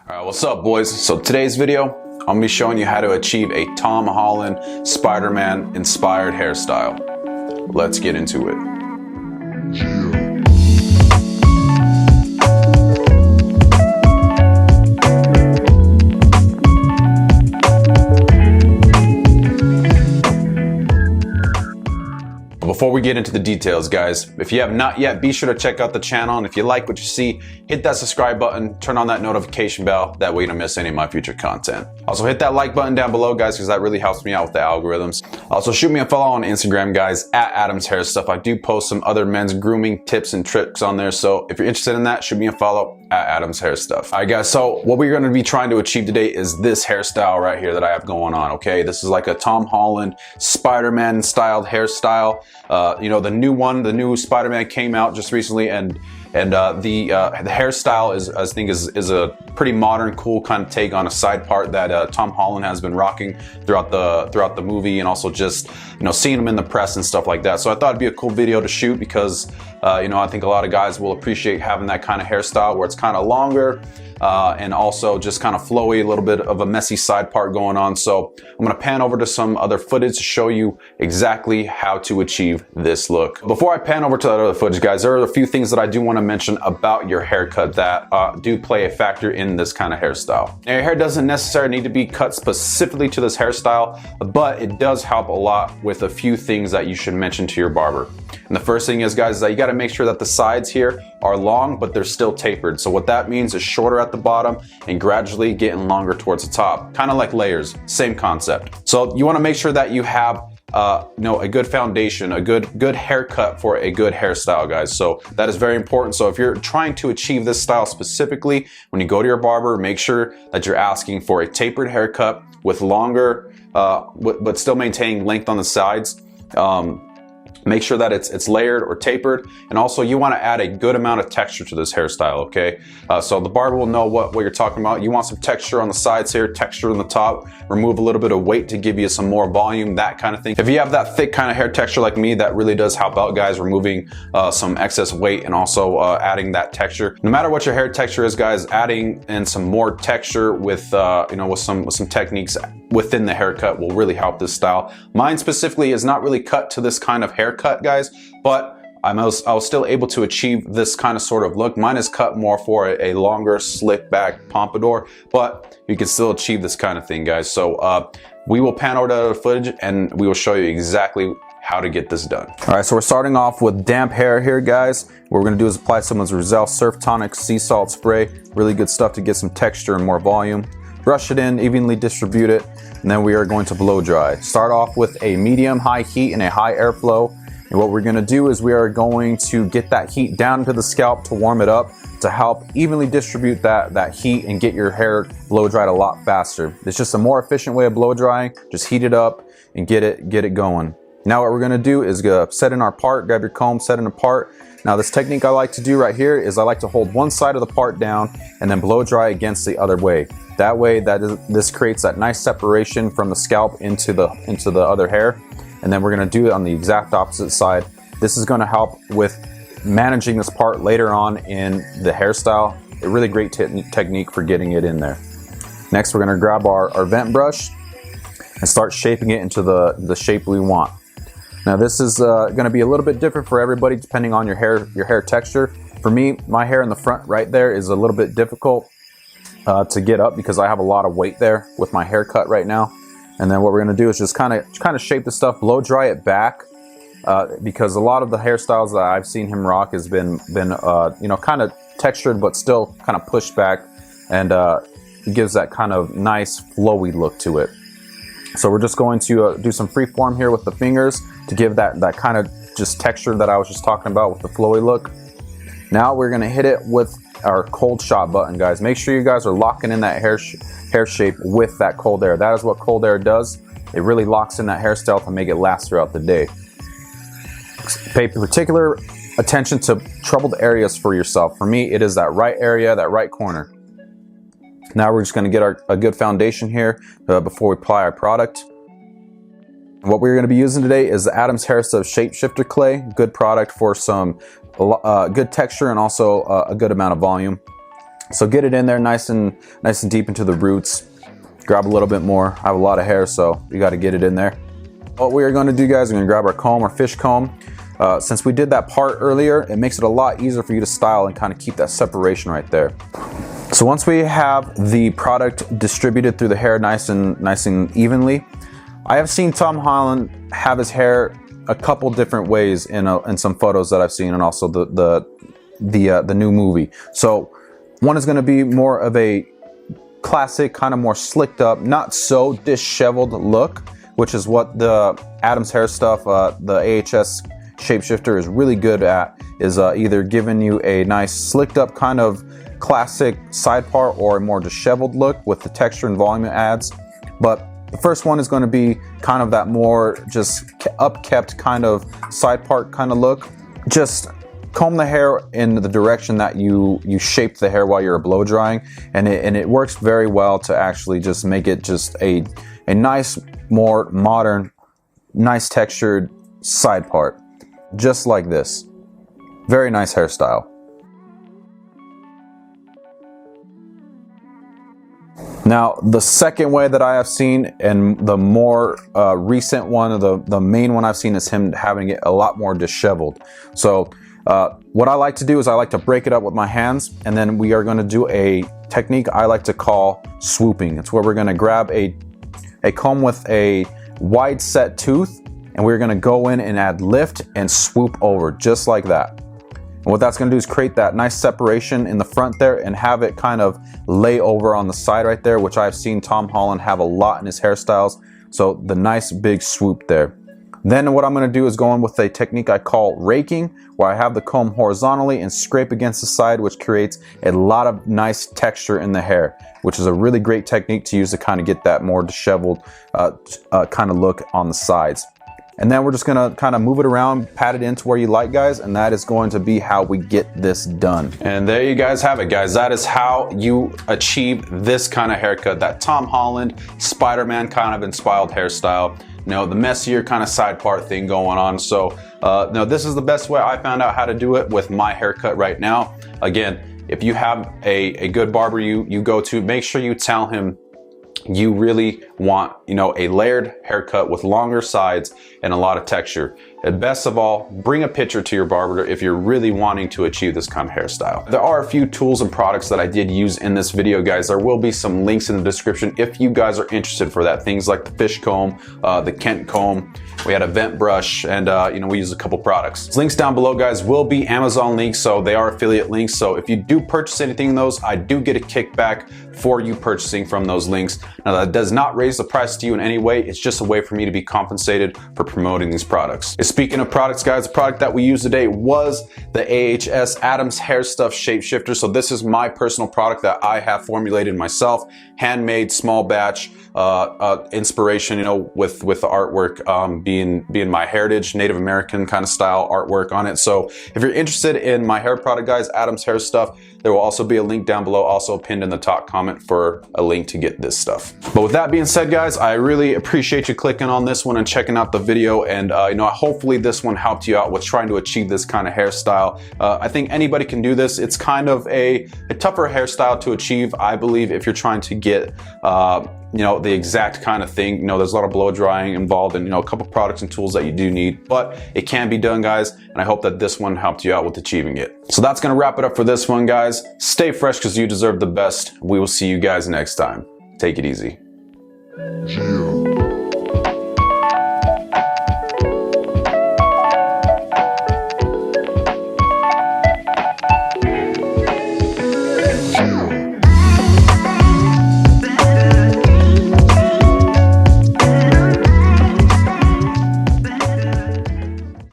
Alright, what's up boys? So today's video, I'm going to be showing you how to achieve a Tom Holland Spider-Man inspired hairstyle. Let's get into it. Before we get into the details, guys, if you have not yet, be sure to check out the channel, and if you like what you see, hit that subscribe button, turn on that notification bell, that way you don't miss any of my future content. Also hit that like button down below, guys, because that really helps me out with the algorithms. Also shoot me a follow on Instagram, guys, at Adams Hair Stuff. I do post some other men's grooming tips and tricks on there, so if you're interested in that, shoot me a follow at Adams Hair Stuff. Alright guys, so what we're going to be trying to achieve today is this hairstyle right here that I have going on, okay? This is like a Tom Holland Spider-Man styled hairstyle. You know, the new Spider-Man came out just recently, and the hairstyle is, I think, is a pretty modern, cool kind of take on a side part that Tom Holland has been rocking throughout the movie, and also just, you know, seeing him in the press and stuff like that. So I thought it'd be a cool video to shoot because you know, I think a lot of guys will appreciate having that kind of hairstyle where it's kind of longer. And also just kind of flowy, a little bit of a messy side part going on. So I'm gonna pan over to some other footage to show you exactly how to achieve this look. Before I pan over to that other footage, guys, there are a few things that I do want to mention about your haircut that do play a factor in this kind of hairstyle. Now, your hair doesn't necessarily need to be cut specifically to this hairstyle, but it does help a lot with a few things that you should mention to your barber. And the first thing is, guys, is that you got to make sure that the sides here are long, but they're still tapered. So what that means is shorter at the bottom and gradually getting longer towards the top, kind of like layers, same concept. So you want to make sure that you have you know, a good foundation, a good haircut for a good hairstyle, guys. So that is very important. So if you're trying to achieve this style specifically, when you go to your barber, make sure that you're asking for a tapered haircut with longer, but still maintaining length on the sides. Make sure that it's layered or tapered, and also you want to add a good amount of texture to this hairstyle, okay? So the barber will know what you're talking about. You want some texture on the sides here, texture on the top, remove a little bit of weight to give you some more volume, that kind of thing. If you have that thick kind of hair texture like me, that really does help out, guys, removing some excess weight and also adding that texture. No matter what your hair texture is, guys, adding in some more texture with you know, with some techniques within the haircut will really help this style. Mine specifically is not really cut to this kind of haircut, guys, but I was still able to achieve this kind of sort of look. Mine is cut more for a longer slick back pompadour, but you can still achieve this kind of thing, guys. So we will pan over to the footage and we will show you exactly how to get this done. All right, so we're starting off with damp hair here, guys. What we're gonna do is apply some of the Reuzel Surf Tonic Sea Salt Spray. Really good stuff to get some texture and more volume. Brush it in, evenly distribute it, and then we are going to blow dry. Start off with a medium-high heat and a high airflow. And what we're gonna do is we are going to get that heat down into the scalp to warm it up, to help evenly distribute that heat and get your hair blow dried a lot faster. It's just a more efficient way of blow drying. Just heat it up and get it going. Now what we're gonna do is set in our part, grab your comb, set in a part. Now this technique I like to do right here is I like to hold one side of the part down and then blow dry against the other way. That way, this creates that nice separation from the scalp into the other hair. And then we're gonna do it on the exact opposite side. This is gonna help with managing this part later on in the hairstyle. A really great technique for getting it in there. Next, we're gonna grab our vent brush and start shaping it into the shape we want. Now this is gonna be a little bit different for everybody depending on your hair texture. For me, my hair in the front right there is a little bit difficult to get up because I have a lot of weight there with my haircut right now. And then what we're gonna do is just kind of shape the stuff, blow dry it back, because a lot of the hairstyles that I've seen him rock has been you know, kind of textured but still kind of pushed back, and it gives that kind of nice flowy look to it. So we're just going to do some free form here with the fingers to give that kind of just texture that I was just talking about with the flowy look. Now we're gonna hit it with our cold shot button, guys. Make sure you guys are locking in that hair shape with that cold air. That is what cold air does. It really locks in that hairstyle to make it last throughout the day. Pay particular attention to troubled areas for yourself. For me, it is that right area, that right corner. Now we're just gonna get a good foundation here before we apply our product. What we're gonna be using today is the Adams Hair Stuff Shape Shifter Clay. Good product for some good texture and also a good amount of volume. So get it in there nice and deep into the roots. Grab a little bit more. I have a lot of hair, so you got to get it in there. What we are going to do, guys, we're going to grab our comb, our fish comb. Since we did that part earlier, it makes it a lot easier for you to style and kind of keep that separation right there. So once we have the product distributed through the hair nice and evenly, I have seen Tom Holland have his hair a couple different ways in some photos that I've seen, and also the new movie. So one is going to be more of a classic, kind of more slicked up, not so disheveled look, which is what the Adams hair stuff, the AHS shapeshifter is really good at, is either giving you a nice slicked up kind of classic side part or a more disheveled look with the texture and volume it adds. But the first one is going to be kind of that more just upkept kind of side part kind of look. Just comb the hair in the direction that you shape the hair while you're blow drying, and it works very well to actually just make it just a nice, more modern, nice textured side part, just like this. Very nice hairstyle. Now, the second way that I have seen, and the more recent one, the main one I've seen, is him having it a lot more disheveled. So what I like to do is I like to break it up with my hands, and then we are going to do a technique I like to call swooping. It's where we're going to grab a comb with a wide set tooth, and we're going to go in and add lift and swoop over just like that. And what that's going to do is create that nice separation in the front there and have it kind of lay over on the side right there, which I've seen Tom Holland have a lot in his hairstyles. So the nice big swoop there. Then what I'm going to do is go in with a technique I call raking, where I have the comb horizontally and scrape against the side, which creates a lot of nice texture in the hair, which is a really great technique to use to kind of get that more disheveled kind of look on the sides. And then we're just going to kind of move it around, pat it into where you like, guys, and that is going to be how we get this done. And there you guys have it, guys. That is how you achieve this kind of haircut, that Tom Holland Spider-Man kind of inspired hairstyle. You know, the messier kind of side part thing going on. So no, this is the best way I found out how to do it with my haircut right now. Again, if you have a good barber you go to, make sure you tell him you really want, you know, a layered haircut with longer sides and a lot of texture. And best of all, bring a picture to your barber if you're really wanting to achieve this kind of hairstyle. There are a few tools and products that I did use in this video, guys. There will be some links in the description if you guys are interested for that. Things like the fish comb, the Kent comb, we had a vent brush, and you know, we used a couple products. Links down below, guys, will be Amazon links, so they are affiliate links. So if you do purchase anything in those, I do get a kickback for you purchasing from those links. Now, that does not raise the price to you in any way. It's just a way for me to be compensated for promoting these products. Speaking of products, guys, the product that we used today was the AHS Adams Hair Stuff Shapeshifter. So this is my personal product that I have formulated myself, handmade, small batch, inspiration, you know, with the artwork being my heritage, Native American kind of style artwork on it. So if you're interested in my hair product, guys, Adams Hair Stuff, there will also be a link down below, also pinned in the top comment, for a link to get this stuff. But with that being said, guys, I really appreciate you clicking on this one and checking out the video. And you know, hopefully this one helped you out with trying to achieve this kind of hairstyle. I think anybody can do this. It's kind of a tougher hairstyle to achieve, I believe, if you're trying to get you know, the exact kind of thing. You know, there's a lot of blow drying involved, and you know, a couple products and tools that you do need, but it can be done, guys. And I hope that this one helped you out with achieving it. So that's gonna wrap it up for this one, guys. Stay fresh, because you deserve the best. We will see you guys next time. Take it easy.